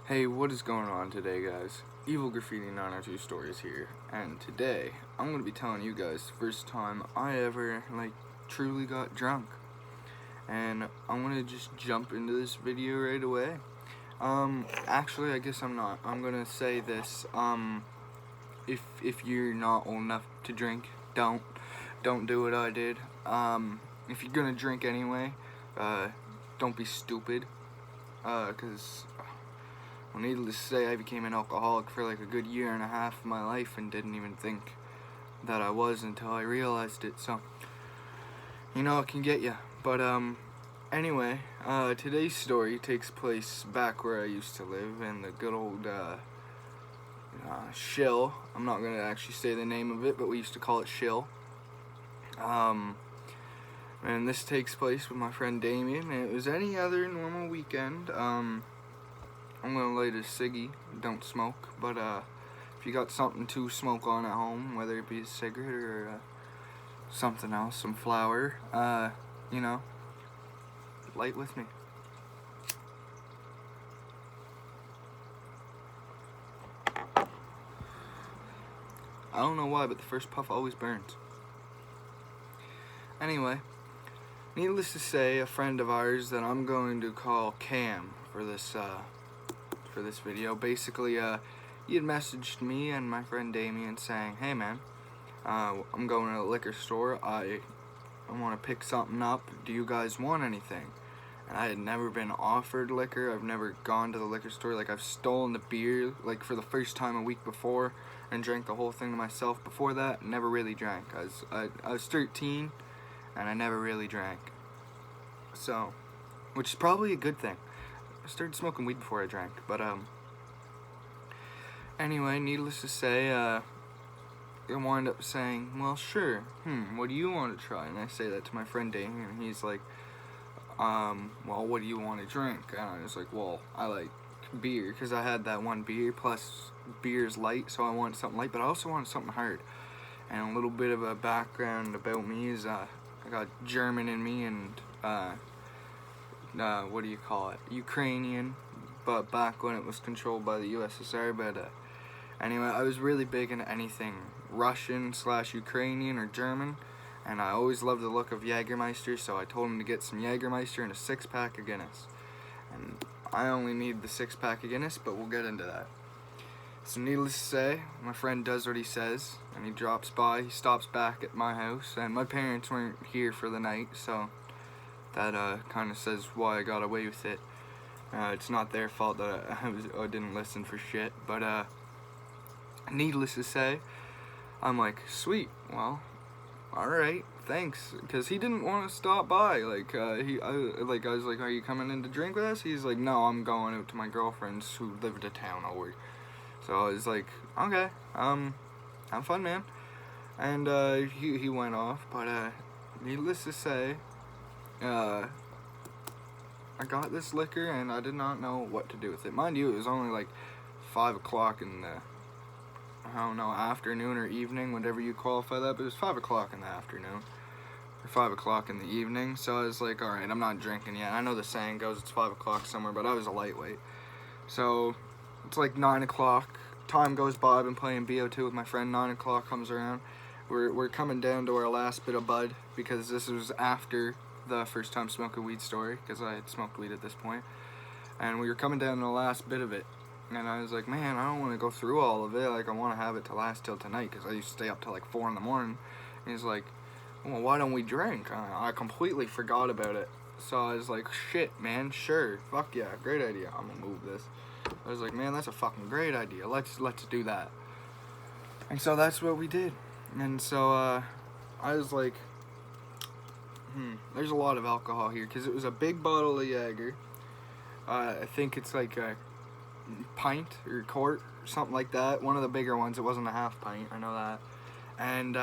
Hey, what is going on today, guys? Evil Graffiti 902 Stories here, and today I'm going to be telling you guys the first time I ever, truly got drunk. And I'm going to just jump into this video right away. Actually, I guess I'm not. I'm going to say this, if you're not old enough to drink, don't do what I did. If you're going to drink anyway, don't be stupid, because... Well, needless to say, I became an alcoholic for like a good year and a half of my life and didn't even think that I was until I realized it. So, it can get you. But anyway, today's story takes place back where I used to live in the good old Shill. I'm not gonna actually say the name of it, but we used to call it Shill. And this takes place with my friend Damien, and it was any other normal weekend. I'm gonna light a ciggy. Don't smoke, but if you got something to smoke on at home, whether it be a cigarette or something else, some flower, light with me. I don't know why, but the first puff always burns. Anyway, needless to say, a friend of ours that I'm going to call Cam for this video. Basically, he had messaged me and my friend Damien saying, "Hey man, I'm going to the liquor store. I want to pick something up. Do you guys want anything?" And I had never been offered liquor. I've never gone to the liquor store. Like, I've stolen the beer, like, for the first time a week before and drank the whole thing to myself. Before that, never really drank. I was 13 and I never really drank. So, which is probably a good thing. I started smoking weed before I drank, but anyway, needless to say, I wound up saying, "Well, sure, what do you want to try?" And I say that to my friend Damien, and he's like, "Well, what do you want to drink?" And I was like, "Well, I like beer, because I had that one beer, plus beer's light, so I wanted something light, but I also wanted something hard." And a little bit of a background about me is, I got German in me, and, Ukrainian, but back when it was controlled by the USSR. But anyway, I was really big into anything Russian/Ukrainian or German, and I always loved the look of Jägermeister, so I told him to get some Jägermeister and a 6-pack of Guinness. And I only need the 6-pack of Guinness, but we'll get into that. So needless to say, my friend does what he says, and he drops by. He stops back at my house, and my parents weren't here for the night, so that kind of says why I got away with it. It's not their fault that I didn't listen for shit, but needless to say, I'm like, sweet, well, alright, thanks, because he didn't want to stop by. I was like, "Are you coming in to drink with us?" He's like, "No, I'm going out to my girlfriend's who lived a town over." So I was like, "Okay, have fun, man." And he went off, but needless to say, I got this liquor and I did not know what to do with it. Mind you, it was only like 5 o'clock in the, afternoon or evening, whatever you qualify that, but it was 5 o'clock in the afternoon, or 5 o'clock in the evening, so I was like, alright, I'm not drinking yet. I know the saying goes it's 5 o'clock somewhere, but I was a lightweight. So, it's like 9 o'clock, time goes by, I've been playing BO2 with my friend, 9 o'clock comes around, we're coming down to our last bit of bud, because this was after the first time smoking weed story, because I had smoked weed at this point, and we were coming down to the last bit of it, and I was like, man, I don't want to go through all of it, like, I want to have it to last till tonight, because I used to stay up till like 4 in the morning, and he's like, well, why don't we drink? I completely forgot about it, so I was like, shit, man, sure, fuck yeah, great idea, I'm gonna move this. I was like, man, that's a fucking great idea, let's do that. And so that's what we did, and so, I was like, there's a lot of alcohol here, because it was a big bottle of Jaeger. I think it's like a pint or quart or something like that. One of the bigger ones. It wasn't a half pint, I know that. And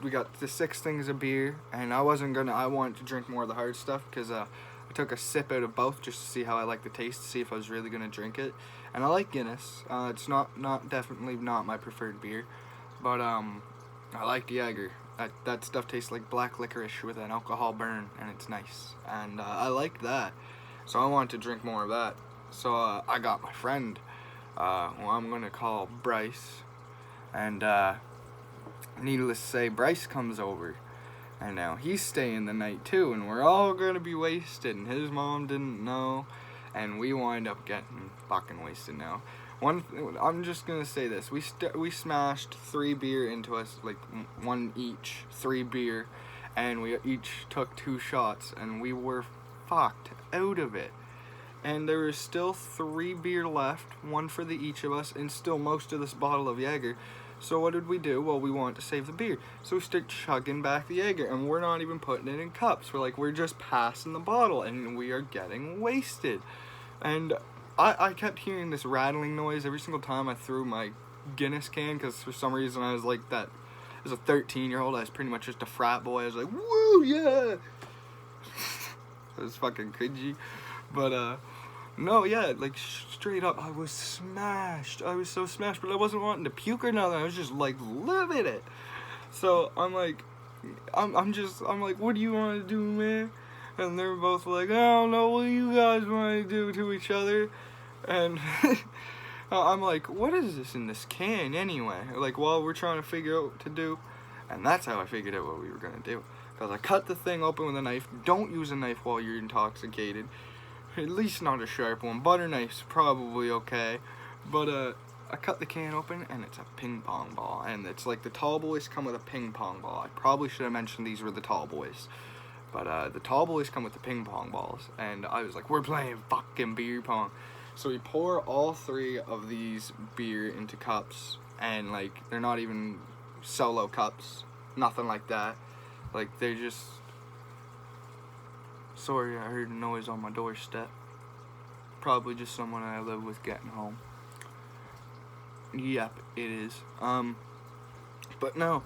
we got the 6 things of beer, and I wanted to drink more of the hard stuff, because I took a sip out of both just to see how I like the taste, to see if I was really going to drink it. And I like Guinness. It's definitely not my preferred beer, but I like Jaeger. That stuff tastes like black licorice with an alcohol burn, and it's nice. And I liked that, so I wanted to drink more of that. So I got my friend, who I'm gonna call Bryce, and needless to say, Bryce comes over, and now he's staying the night too, and we're all gonna be wasted, and his mom didn't know, and we wind up getting fucking wasted now. I'm just gonna say this: we smashed 3 beer into us, like one each, 3 beer, and we each took 2 shots, and we were fucked out of it. And there was still 3 beer left, 1 for each of us, and still most of this bottle of Jaeger. So what did we do? Well, we wanted to save the beer, so we start chugging back the Jaeger, and we're not even putting it in cups. We're just passing the bottle, and we are getting wasted. And I kept hearing this rattling noise every single time I threw my Guinness can, because for some reason I was like that. As a 13-year-old, I was pretty much just a frat boy. I was like, woo, yeah! It was fucking cringy. But, no, yeah, like, straight up, I was smashed. I was so smashed, but I wasn't wanting to puke or nothing. I was just, like, living it. So, I'm like, I'm like, what do you want to do, man? And they're both like, I don't know what you guys want to do to each other. And I'm like, what is this in this can anyway? Like, while we're trying to figure out what to do. And that's how I figured out what we were going to do. Because I cut the thing open with a knife. Don't use a knife while you're intoxicated. At least not a sharp one. Butter knife's probably okay. But I cut the can open, and it's a ping pong ball. And it's like the tall boys come with a ping pong ball. I probably should have mentioned these were the tall boys. But the tall boys come with the ping pong balls. And I was like, we're playing fucking beer pong. So we pour all 3 of these beer into cups. And, like, they're not even solo cups. Nothing like that. Like, they're just... Sorry, I heard a noise on my doorstep. Probably just someone I live with getting home. Yep, it is. But no,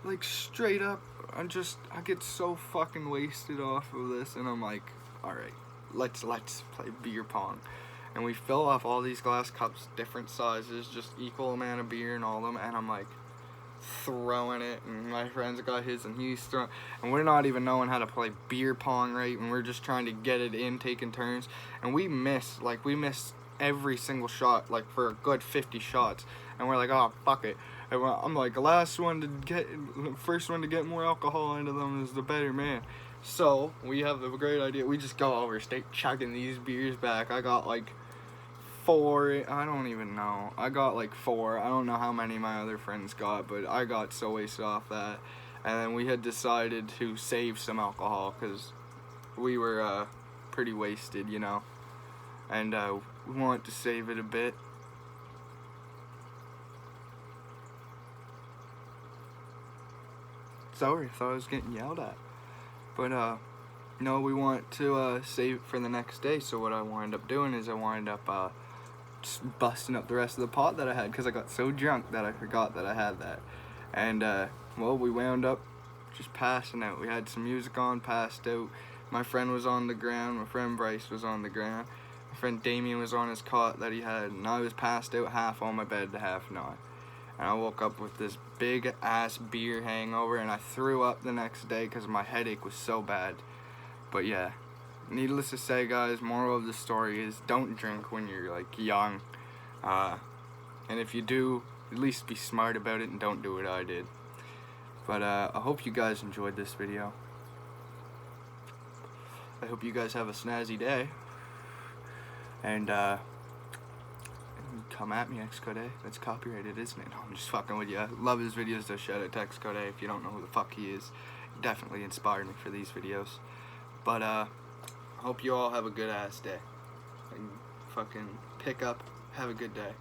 like, straight up, I get so fucking wasted off of this, and I'm like, alright, let's play beer pong. And we fill off all these glass cups, different sizes, just equal amount of beer in all of them, and I'm like, throwing it, and my friend's got his, and he's throwing, and we're not even knowing how to play beer pong right, and we're just trying to get it in, taking turns, and we miss every single shot, like, for a good 50 shots, and we're like, oh, fuck it, and I'm like, first one to get more alcohol into them is the better man. So we have the great idea, we just go over, start chugging these beers back. I got like 4, I don't even know. I got like 4. I don't know how many my other friends got, but I got so wasted off that. And then we had decided to save some alcohol because we were pretty wasted, you know. And we wanted to save it a bit. Sorry, I thought I was getting yelled at. But no, we want to save it for the next day. So what I wound up doing is I wound up just busting up the rest of the pot that I had because I got so drunk that I forgot that I had that. And well, we wound up just passing out. We had some music on, passed out. My friend was on the ground. My friend Bryce was on the ground. My friend Damien was on his cot that he had, and I was passed out, half on my bed, half not. And I woke up with this big ass beer hangover, and I threw up the next day because my headache was so bad. But yeah, needless to say, guys, moral of the story is don't drink when you're like young. And if you do, at least be smart about it and don't do what I did. But I hope you guys enjoyed this video. I hope you guys have a snazzy day. And come at me, Xcode. That's copyrighted, isn't it? No, I'm just fucking with you. I love his videos, so shout out to Xcode. If you don't know who the fuck he is, he definitely inspired me for these videos. But I hope you all have a good ass day. And fucking pick up, have a good day.